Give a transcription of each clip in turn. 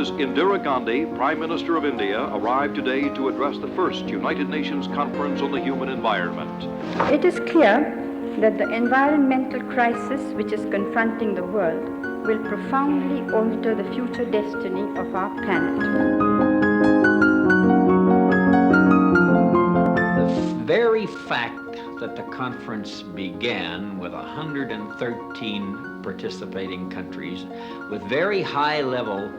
Mrs. Indira Gandhi, Prime Minister of India, arrived today to address the first United Nations Conference on the Human Environment. It is clear that the environmental crisis which is confronting the world will profoundly alter the future destiny of our planet. The very fact that the conference began with 113 participating countries with very high-level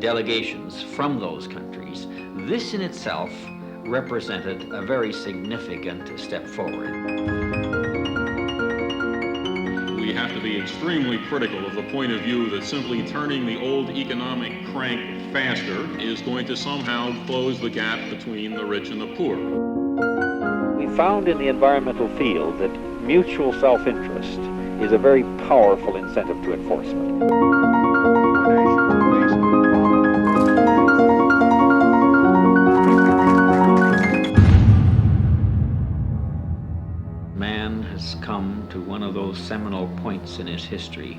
delegations from those countries, this in itself represented a very significant step forward. We have to be extremely critical of the point of view that simply turning the old economic crank faster is going to somehow close the gap between the rich and the poor. We found in the environmental field that mutual self-interest is a very powerful incentive to enforcement. Man has come to one of those seminal points in his history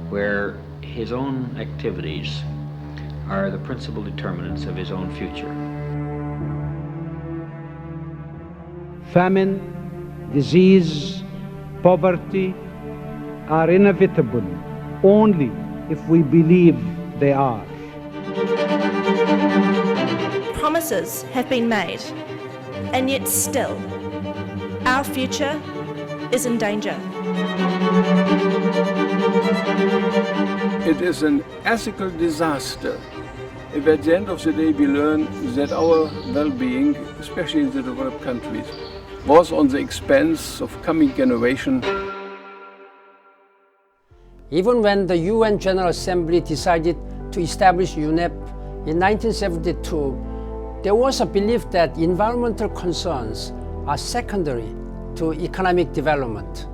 where his own activities are the principal determinants of his own future. Famine, disease, poverty are inevitable only if we believe they are. Promises have been made, and yet still, our future is in danger. It is an ethical disaster if at the end of the day we learn that our well-being, especially in the developed countries, was on the expense of coming generation. Even when the UN General Assembly decided to establish UNEP in 1972, there was a belief that environmental concerns are secondary to economic development.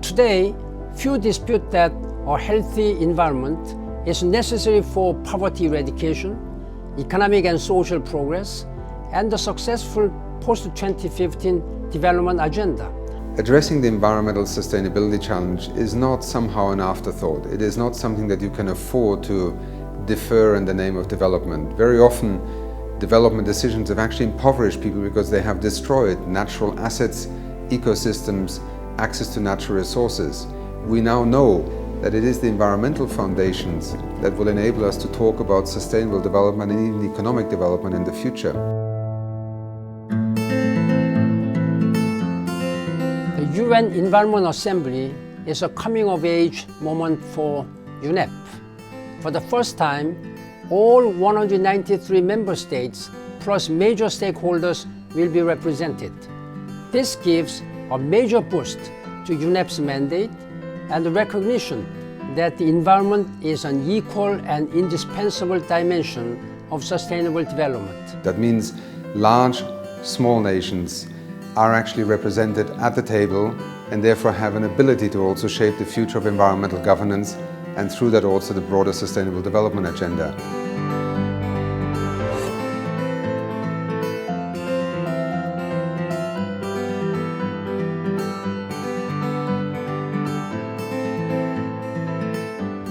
Today, few dispute that a healthy environment is necessary for poverty eradication, economic and social progress, and the successful post-2015 development agenda. Addressing the environmental sustainability challenge is not somehow an afterthought. It is not something that you can afford to defer in the name of development. Very often, development decisions have actually impoverished people because they have destroyed natural assets, ecosystems, access to natural resources. We now know that it is the environmental foundations that will enable us to talk about sustainable development and even economic development in the future. The UN Environment Assembly is a coming-of-age moment for UNEP. For the first time, all 193 member states plus major stakeholders will be represented. This gives a major boost to UNEP's mandate and the recognition that the environment is an equal and indispensable dimension of sustainable development. That means large, small nations are actually represented at the table and therefore have an ability to also shape the future of environmental governance and through that also the broader sustainable development agenda.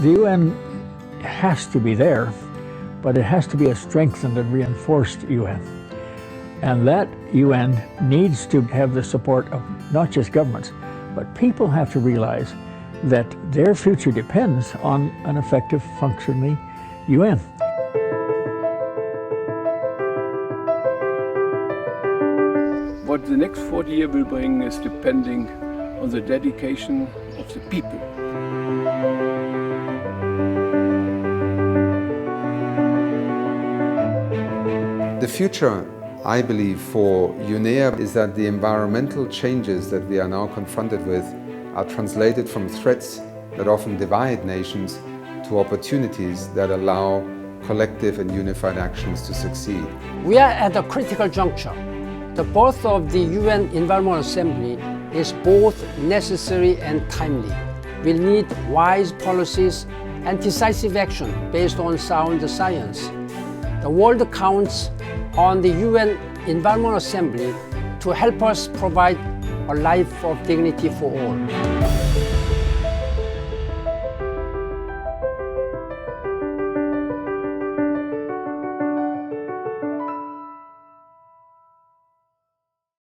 The UN has to be there, but it has to be a strengthened and reinforced UN. And that UN needs to have the support of not just governments, but people have to realize that their future depends on an effective, functioning UN. What the next 40 years will bring is depending on the dedication of the people. The future, I believe, for UNEA is that the environmental changes that we are now confronted with are translated from threats that often divide nations to opportunities that allow collective and unified actions to succeed. We are at a critical juncture. The birth of the UN Environment Assembly is both necessary and timely. We'll need wise policies and decisive action based on sound science. The world counts on the UN Environment Assembly to help us provide a life of dignity for all.